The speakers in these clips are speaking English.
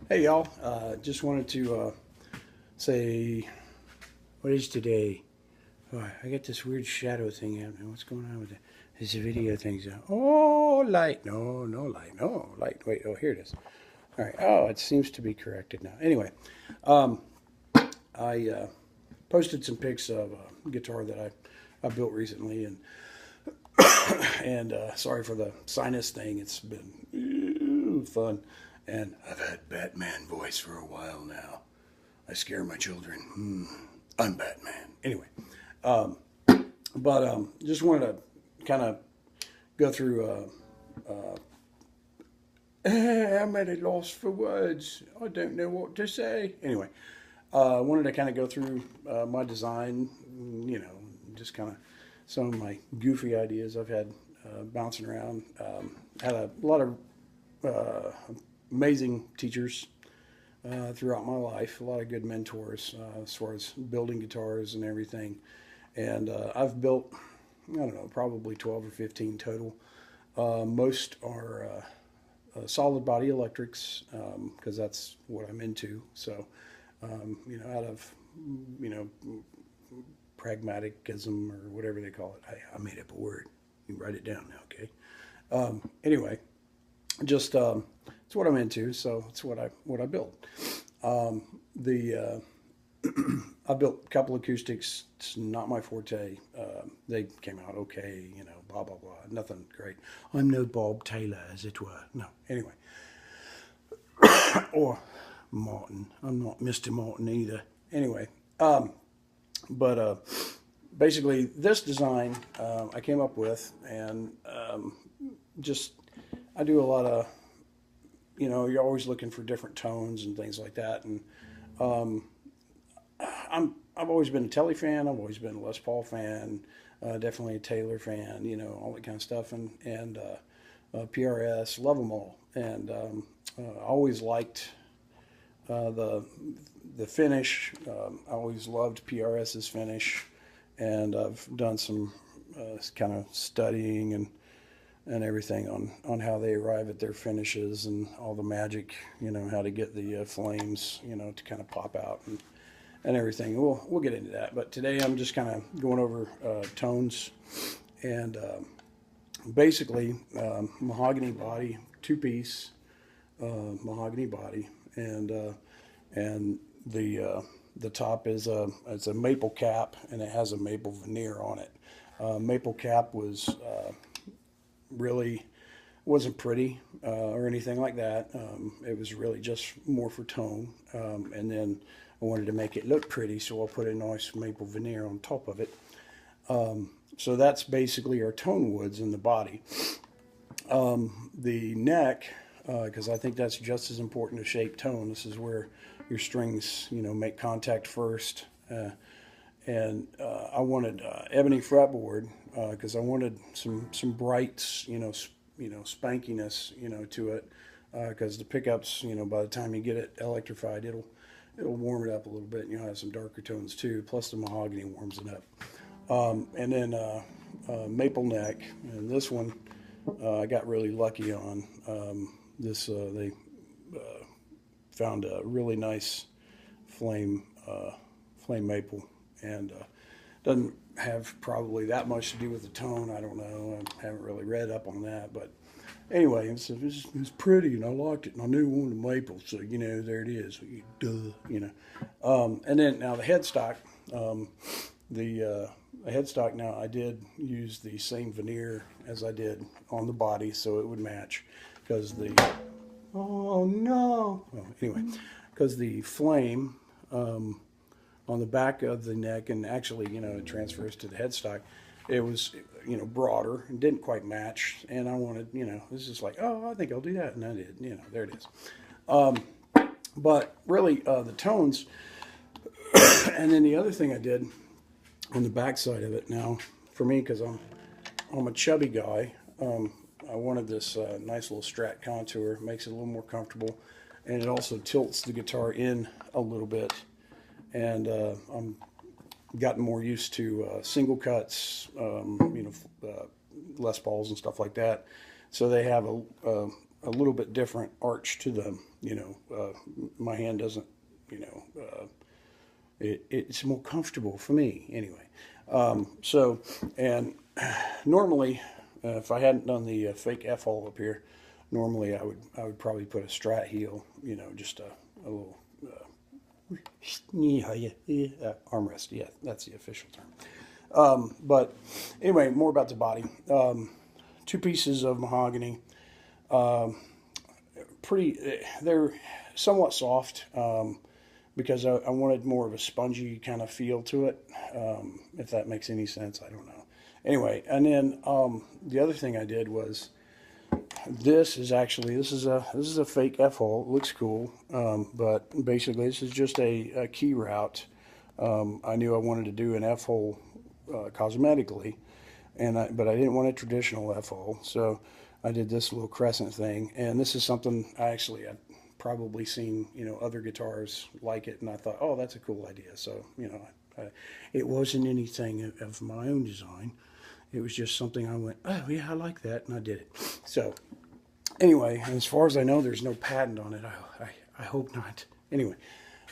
Hey y'all, just wanted to say, what is today? Oh, I got this weird shadow thing happening. What's going on with it? This video thing's out. Oh, light. No, no light. No, light. Wait, oh, here it is. All right. Oh, it seems to be corrected now. Anyway, um, I posted some pics of a guitar that I built recently, and sorry for the sinus thing. It's been fun. And I've had Batman voice for a while now. I scare my children. I'm Batman. Anyway, um, but just wanted to kind of go through. I'm at a loss for words. I don't know what to say. Anyway, I wanted to kind of go through my design. You know, just kind of some of my goofy ideas I've had bouncing around. Had a lot of amazing teachers throughout my life, a lot of good mentors as far as building guitars and everything. And I've built, I don't know, probably 12 or 15 total. Most are solid body electrics because that's what I'm into. So, you know, out of, you know, pragmatism or whatever they call it. I made up a word. You can write it down now, okay? Anyway, just it's what I'm into, so it's what I build. The I built a couple acoustics. It's not my forte. They came out okay, you know, blah blah blah. Nothing great. I'm no Bob Taylor, as it were. No. Anyway, or Martin. I'm not Mr. Martin either. Anyway, but basically, this design I came up with, and just I do a lot of, you know, you're always looking for different tones and things like that, and um, I've always been a Tele fan. I've always been a Les Paul fan. Definitely a Taylor fan. You know, all that kind of stuff, and PRS. Love them all, and always liked the finish. I always loved PRS's finish, and I've done some kind of studying and everything on how they arrive at their finishes and all the magic, you know, how to get the flames, you know, to kind of pop out and everything. We'll get into that, but today I'm just kind of going over tones and basically mahogany body, two-piece mahogany body, and the top is it's a maple cap, and it has a maple veneer on it. Maple cap was really wasn't pretty or anything like that. It was really just more for tone. And then I wanted to make it look pretty, so I put a nice maple veneer on top of it. So that's basically our tone woods in the body. The neck, because I think that's just as important to shape tone. This is where your strings, you know, make contact first. And I wanted ebony fretboard because I wanted some brights, you know, spankiness, you know, to it. Because the pickups, you know, by the time you get it electrified, it'll warm it up a little bit, and you'll have some darker tones too. Plus the mahogany warms it up. And then maple neck, and this one I got really lucky on. This they found a really nice flame maple, and doesn't have probably that much to do with the tone. I don't know. I haven't really read up on that, but anyway, it's pretty, and I liked it, and I knew one of the maples, so you know, there it is. Duh, you know. And then now the headstock, the headstock. Now I did use the same veneer as I did on the body, so it would match, because the oh no. Well, anyway, because the flame on the back of the neck, and actually, you know, it transfers to the headstock. It was, you know, broader and didn't quite match, and I wanted, you know, this is like, oh, I think I'll do that, and I did, you know, there it is. But really, the tones, and then the other thing I did on the back side of it. Now, for me, because I'm a chubby guy, I wanted this nice little Strat contour. Makes it a little more comfortable, and it also tilts the guitar in a little bit. And I'm gotten more used to single cuts, you know, Les Pauls and stuff like that. So they have a a little bit different arch to them. My hand doesn't, it's more comfortable for me anyway. And normally, if I hadn't done the fake F hole up here, normally I would probably put a strat heel, just a little armrest. Yeah, that's the official term. But anyway, more about the body. 2 pieces of mahogany. They're somewhat soft. Because I wanted more of a spongy kind of feel to it, if that makes any sense. I don't know. Anyway, and then the other thing I did was this is a fake F hole. It looks cool, but basically this is just a key route. I knew I wanted to do an F hole cosmetically, but I didn't want a traditional F hole, so I did this little crescent thing, and this is something I've probably seen other guitars like it, and I thought, oh, that's a cool idea. So it wasn't anything of my own design. It was just something I went, oh yeah, I like that, and I did it. So anyway, as far as I know, there's no patent on it. I hope not. Anyway,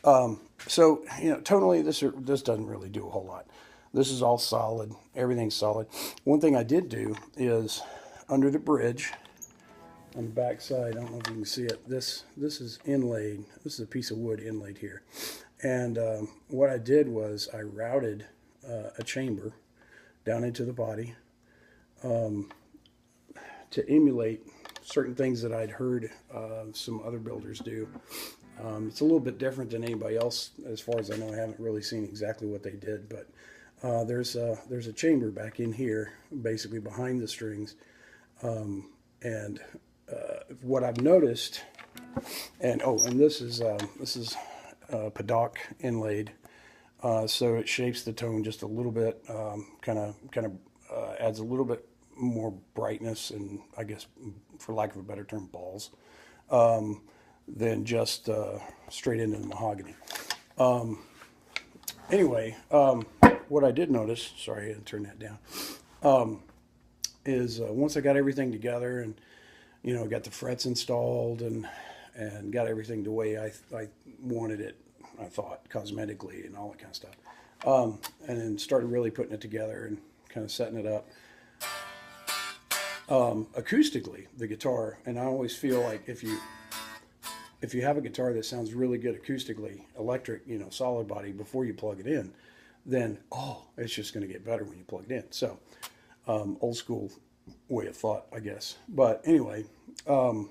so tonally this doesn't really do a whole lot. This is all solid. Everything's solid. One thing I did do is under the bridge, on the back side, I don't know if you can see it, this is inlaid. This is a piece of wood inlaid here. And what I did was I routed a chamber down into the body to emulate certain things that I'd heard some other builders do. It's a little bit different than anybody else. As far as I know, I haven't really seen exactly what they did, but there's a chamber back in here, basically behind the strings. And what I've noticed, and this is Paddock inlaid, so it shapes the tone just a little bit, kind of adds a little bit more brightness and, I guess, for lack of a better term, balls, than just straight into the mahogany. Anyway, what I did notice, sorry, I had to turn that down, is once I got everything together and got the frets installed and got everything the way I wanted it, I thought, cosmetically and all that kind of stuff, and then started really putting it together and kind of setting it up. Acoustically, the guitar, and I always feel like if you have a guitar that sounds really good acoustically, electric, solid body, before you plug it in, then it's just going to get better when you plug it in. So old school way of thought, I guess. But anyway, one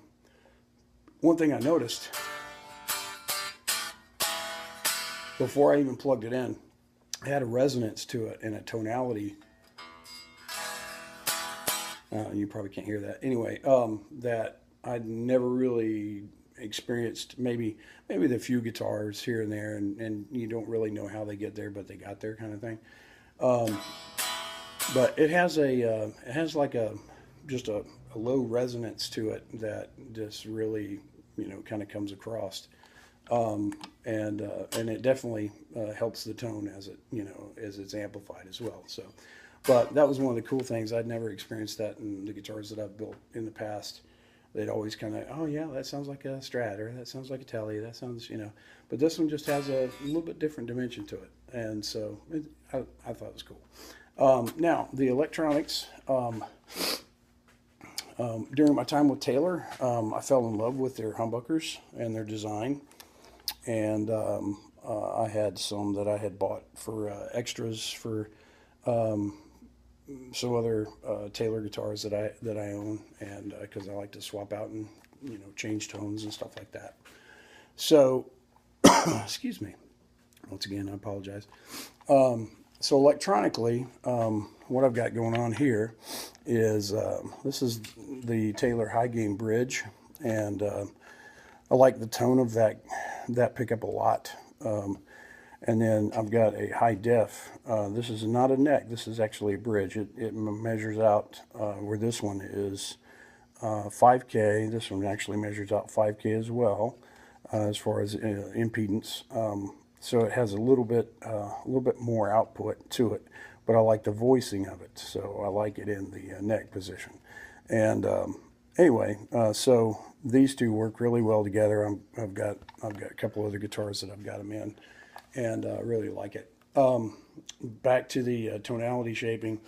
thing I noticed before I even plugged it in, it had a resonance to it and a tonality. You probably can't hear that. Anyway, that I'd never really experienced. Maybe the few guitars here and there, and you don't really know how they get there, but they got there, kind of thing. But it has like just a low resonance to it that just really kind of comes across, and it definitely helps the tone as it's amplified as well. So, but that was one of the cool things. I'd never experienced that in the guitars that I've built in the past. They'd always kind of, oh yeah, that sounds like a Strat, or that sounds like a Tele, that sounds, but this one just has a little bit different dimension to it, and so I thought it was cool. Now, the electronics, during my time with Taylor, I fell in love with their humbuckers and their design, and I had some that I had bought for extras for some other Taylor guitars that I own, and because I like to swap out and change tones and stuff like that. So, excuse me. Once again, I apologize. So electronically, what I've got going on here is this is the Taylor high gain bridge, and I like the tone of that pickup a lot. And then I've got a high def. This is not a neck. This is actually a bridge. It measures out where this one is 5K. This one actually measures out 5K as well, as far as impedance. So it has a little bit more output to it, but I like the voicing of it. So I like it in the neck position, and Anyway, so these two work really well together. I've got a couple other guitars that I've got them in, and really like it. Back to the tonality shaping.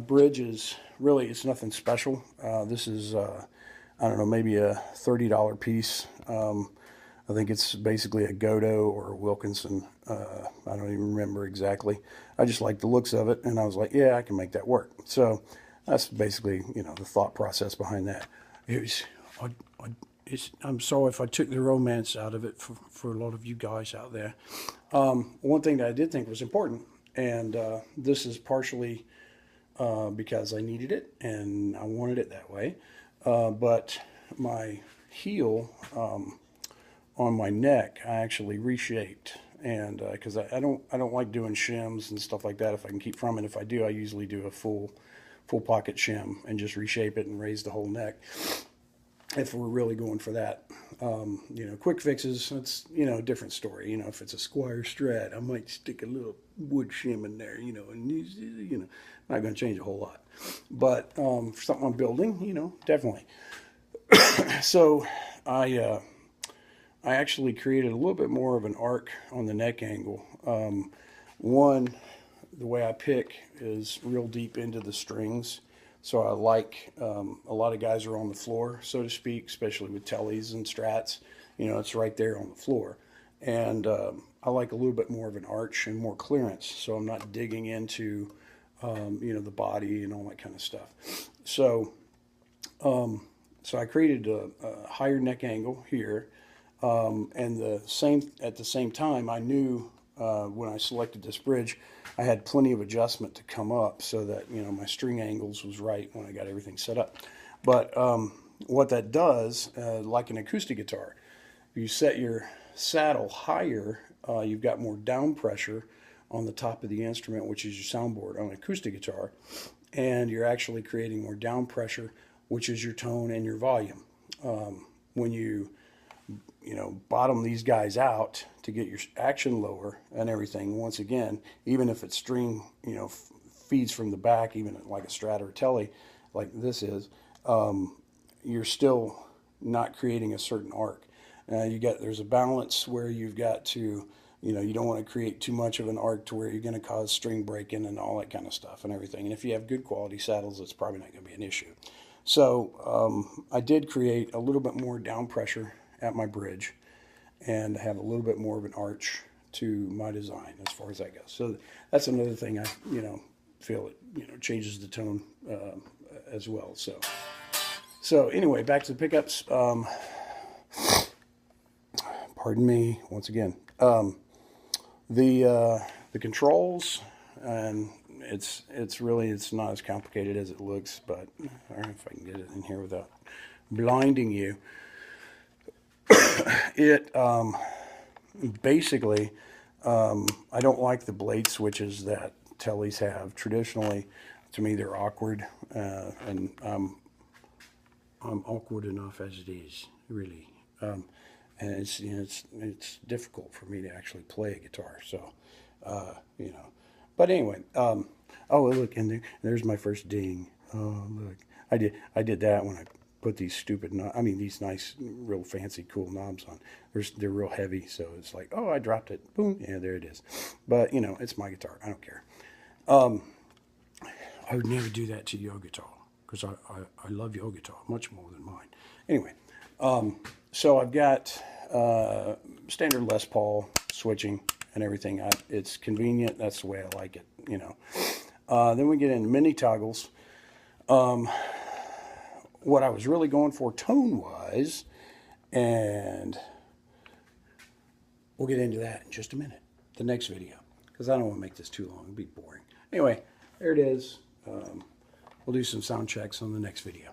Bridge is really, it's nothing special. This is I don't know, maybe a $30 piece. I think it's basically a Godot or a Wilkinson. I don't even remember exactly. I just like the looks of it, and I was like, yeah, I can make that work. So that's basically, you know, the thought process behind that. It was, I'm sorry if I took the romance out of it for a lot of you guys out there. One thing that I did think was important, and this is partially because I needed it and I wanted it that way, but my heel on my neck I actually reshaped, and because I don't like doing shims and stuff like that if I can keep from it. If I do, I usually do a full pocket shim and just reshape it and raise the whole neck if we're really going for that. You know, quick fixes, it's, you know, a different story. You know, if it's a Squire Strat, I might stick a little wood shim in there, you know, and, you know, not going to change a whole lot. But for something I'm building, you know, definitely. So I actually created a little bit more of an arc on the neck angle. One, the way I pick is real deep into the strings. So I like, a lot of guys are on the floor, so to speak, especially with Teles and Strats. You know, it's right there on the floor. And I like a little bit more of an arch and more clearance, so I'm not digging into, you know, the body and all that kind of stuff. So, so I created a higher neck angle here. And at the same time, I knew when I selected this bridge, I had plenty of adjustment to come up so that, you know, my string angles was right when I got everything set up. But what that does, like an acoustic guitar, if you set your saddle higher, you've got more down pressure on the top of the instrument, which is your soundboard on an acoustic guitar, and you're actually creating more down pressure, which is your tone and your volume. When you know, bottom these guys out to get your action lower and everything, once again, even if it's string, you know, feeds from the back, even like a Strat or a Tele, like this is, you're still not creating a certain arc. There's a balance where you've got to, you know, you don't want to create too much of an arc to where you're going to cause string breaking and all that kind of stuff and everything. And if you have good quality saddles, it's probably not going to be an issue. So I did create a little bit more down pressure at my bridge and have a little bit more of an arch to my design as far as that goes. So that's another thing I, you know, feel it, you know, changes the tone as well. So anyway, back to the pickups. Pardon me once again. The controls, and it's really, it's not as complicated as it looks, but I don't know if I can get it in here without blinding you. It basically, I don't like the blade switches that Teles have. Traditionally, to me, they're awkward, and I'm awkward enough as it is, really. And it's, you know, it's difficult for me to actually play a guitar. So, you know, but anyway, oh look, and there's my first ding. Oh look, I did that when I put these stupid, these nice, real fancy, cool knobs on. They're real heavy, so it's like, oh, I dropped it. Boom, yeah, there it is. But, you know, it's my guitar. I don't care. I would never do that to your guitar, because I love your guitar much more than mine. Anyway, so I've got standard Les Paul switching and everything. It's convenient. That's the way I like it, you know. Then we get into mini toggles. What I was really going for tone-wise, and we'll get into that in just a minute, the next video, because I don't want to make this too long. It'll be boring. Anyway, there it is. We'll do some sound checks on the next video.